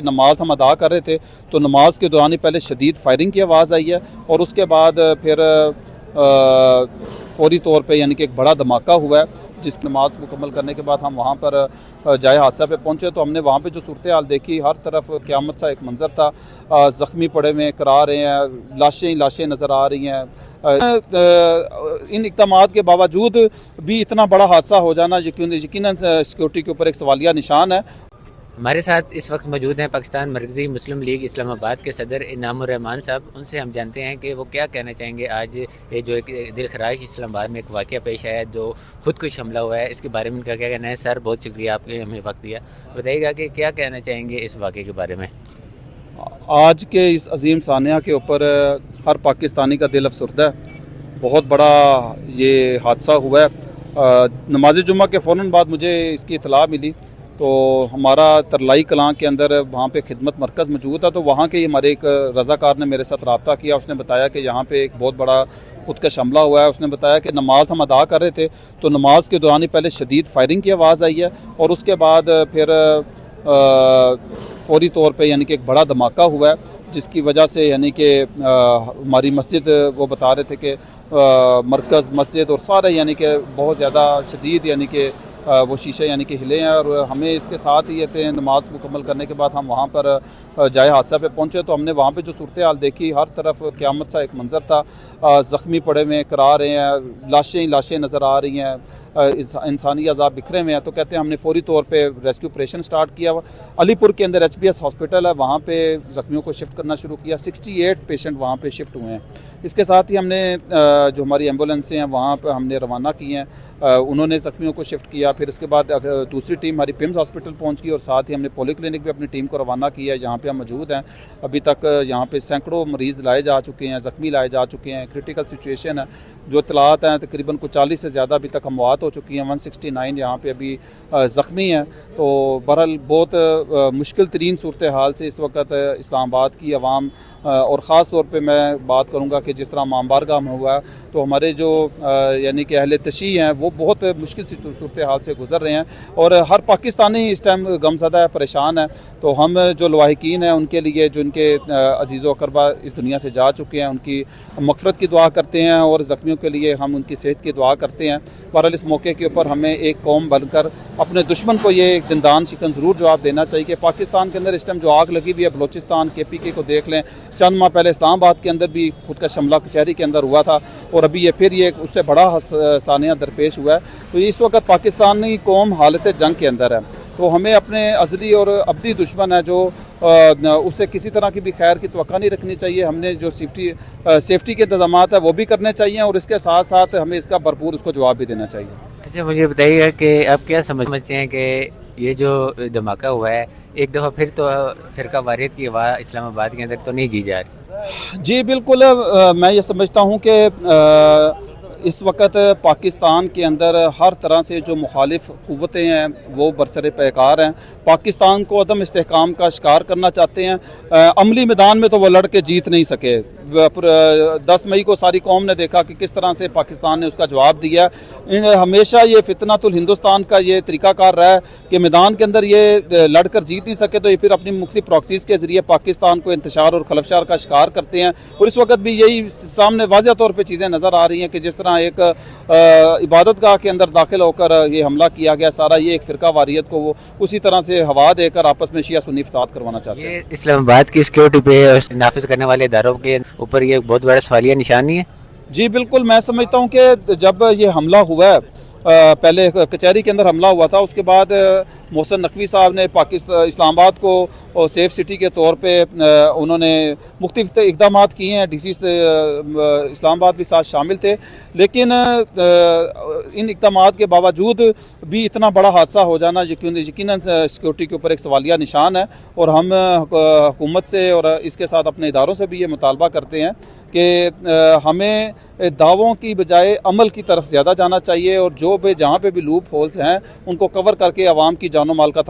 नमाज हम अदा कर रहे थे तो नमाज के दौरान ही पहले शदीद फायरिंग की आवाज़ आई है और उसके बाद फिर फौरी तौर पे यानी कि एक बड़ा धमाका हुआ है। जिस नमाज मुकम्मल करने के बाद हम वहाँ पर जाए हादसा पे पहुँचे तो हमने वहाँ पे जो सूरत हाल देखी, हर तरफ क़यामत सा एक मंज़र था। ज़ख्मी पड़े हुए करा रहे हैं, लाशें ही लाशें नज़र आ रही हैं। इन इक़दामात के बावजूद भी इतना बड़ा हादसा हो जाना यकीनन सिक्योरिटी के ऊपर एक सवालिया निशान है। हमारे साथ इस वक्त मौजूद हैं पाकिस्तान मरकज़ी मुस्लिम लीग इस्लामाबाद के सदर इनामुर रहमान साहब। उनसे हम जानते हैं कि वो क्या कहना चाहेंगे। आज ये जो एक दिलखराश इस्लामाबाद में एक वाक़या पेश आया जो खुदकुश हमला हुआ है, इसके बारे में उनका क्या कहना है। सर, बहुत शुक्रिया आपने हमें वक्त दिया। बताइएगा कि क्या कहना चाहेंगे इस वाक़े के बारे में। आज के इस अजीम सानिया के ऊपर हर पाकिस्तानी का दिल अफसरदा है। बहुत बड़ा ये हादसा हुआ है। नमाज जुम्मा के फ़ौरन बाद मुझे इसकी इतला मिली तो हमारा तरलाई कलां के अंदर वहाँ पे खिदमत मरकज़ मौजूद था, तो वहाँ के हमारे एक रज़ाकार ने मेरे साथ रब्ता किया। उसने बताया कि यहाँ पे एक बहुत बड़ा खुदकश हमला हुआ है। उसने बताया कि नमाज हम अदा कर रहे थे तो नमाज के दौरान ही पहले शदीद फायरिंग की आवाज़ आई है और उसके बाद फिर फौरी तौर पे यानी कि एक बड़ा धमाका हुआ है, जिसकी वजह से यानी कि हमारी मस्जिद, वो बता रहे थे कि मरकज़ मस्जिद और सारे यानी कि बहुत ज़्यादा शदीद यानी कि वो शीशे यानी कि हिले हैं। और हमें इसके साथ ही ये नमाज मुकम्मल करने के बाद हम वहाँ पर जाए हादसा पे पहुँचे तो हमने वहाँ पे जो सूरत हाल देखी, हर तरफ क़यामत सा एक मंज़र था। ज़ख्मी पड़े हुए करा रहे हैं, लाशें ही लाशें नज़र आ रही हैं, इंसानी अज़ाब बिखरे हुए हैं। तो कहते हैं हमने फौरी तौर पे रेस्क्यू ऑपरेशन स्टार्ट किया। अलीपुर के अंदर HBS हॉस्पिटल है, वहाँ पे ज़ख्मियों को शिफ्ट करना शुरू किया। 68 पेशेंट वहाँ पे शिफ्ट हुए हैं। इसके साथ ही हमने जो हमारी एम्बुलेंसें हैं वहाँ पर हमने रवाना की हैं, उन्होंने ज़ख्मियों को शिफ्ट किया। फिर इसके बाद दूसरी टीम हमारी पिम्स हॉस्पिटल पहुँच गई और साथ ही हमने पोलियो क्लिनिक भी अपनी टीम को रवाना किया है, जहाँ पे हम मौजूद हैं। अभी तक यहाँ पे सैकड़ों मरीज़ लाए जा चुके हैं, ज़ख्मी लाए जा चुके हैं। क्रिटिकल सिचुएशन है, जो इतलात हैं तकरीबन कुछ 40 से ज़्यादा अभी तक अमवात हो चुकी हैं। 169 यहाँ पे अभी ज़ख्मी हैं। तो बहरहाल बहुत मुश्किल तरीन सूरत हाल से इस वक्त इस्लामाबाद की आवाम और ख़ास तौर पे मैं बात करूँगा कि जिस तरह मामबारगाह में हुआ है तो हमारे जो यानी कि अहले तशी हैं वो बहुत मुश्किल सूरत हाल से गुजर रहे हैं और हर पाकिस्तानी इस टाइम गमज़दा है, परेशान है। तो हम जो लवाहिकीन हैं उनके लिए, जो उनके अजीज़ व अक़रबा इस दुनिया से जा चुके हैं, उनकी मग़फ़िरत की दुआ करते हैं और ज़ख्मियों के लिए हम उनकी सेहत की दुआ करते हैं। बहरहाल इस मौके के ऊपर हमें एक कौम बनकर अपने दुश्मन को ये एक दिनदान शिकन ज़रूर जवाब देना चाहिए कि पाकिस्तान के अंदर इस टाइम जो आग लगी हुई है, बलोचिस्तान KPK को देख लें। चंद माह पहले इस्लामाबाद के अंदर भी खुद का हमला कचहरी के अंदर हुआ था और अभी ये फिर ये उससे बड़ा सानिया दरपेश हुआ है। तो इस वक्त पाकिस्तानी कौम हालत जंग के अंदर है। तो हमें अपने अज़ली और अब्दी दुश्मन है जो उससे किसी तरह की भी खैर की तवक्का नहीं रखनी चाहिए। हमने जो सेफ्टी के इंतजाम है वो भी करने चाहिए और इसके साथ साथ हमें इसका भरपूर उसको जवाब भी देना चाहिए। अच्छा, मुझे बताइएगा कि आप क्या समझते हैं कि ये जो धमाका हुआ है एक दफ़ा फिर तो फ़िरका वारियत की आवाज़ इस्लामाबाद के अंदर तो नहीं जी जा रही? जी बिल्कुल, मैं ये समझता हूँ कि इस वक्त पाकिस्तान के अंदर हर तरह से जो मुखालिफ क़ुव्वतें हैं वो बरसरे पैकार हैं। पाकिस्तान को अदम इस्तेहकाम का शिकार करना चाहते हैं। अमली मैदान में तो वो लड़ के जीत नहीं सके। 10 मई को सारी कौम ने देखा कि किस तरह से पाकिस्तान ने उसका जवाब दिया। हमेशा ये फितनातुल हिंदुस्तान का ये तरीक़ाकार रहा है कि मैदान के अंदर ये लड़कर जीत नहीं सके तो ये फिर अपनी मुख्तलिफ प्रॉक्सीज़ के ज़रिए पाकिस्तान को इंतशार और खलफशार का शिकार करते हैं। और इस वक्त भी यही सामने वाज़ह तौर पर चीज़ें नज़र आ रही हैं कि जिस तरह एक इबादत गाह के अंदर दाखिल होकर ये हमला किया गया, सारा ये एक फ़िरका वारियत को वो उसी तरह से हवा देकर आपस में शिया सुन्नी फसाद करवाना चाहते हैं। ये इस्लामाबाद की सिक्योरिटी पे नाफिज करने वाले इदारों के ऊपर ये बहुत बड़ा सवालिया निशानी है। जी बिल्कुल, मैं समझता हूँ कि जब ये हमला हुआ है, पहले कचहरी के अंदर हमला हुआ था, उसके बाद मोहसिन नकवी साहब ने इस्लामाबाद को सेफ सिटी के तौर पे उन्होंने मुख्तलिफ इक़दाम किए हैं। DC इस्लामाबाद भी साथ शामिल थे, लेकिन इन इक़दाम के बावजूद भी इतना बड़ा हादसा हो जाना यकीनन सिक्योरिटी के ऊपर एक सवालिया निशान है। और हम हुकूमत से और इसके साथ अपने इदारों से भी ये मुतालबा करते हैं कि हमें दावों की बजाय अमल की तरफ ज़्यादा जाना चाहिए और जो भी जहाँ पे भी लूप होल्स हैं उनको कवर करके आवाम की जानो माल का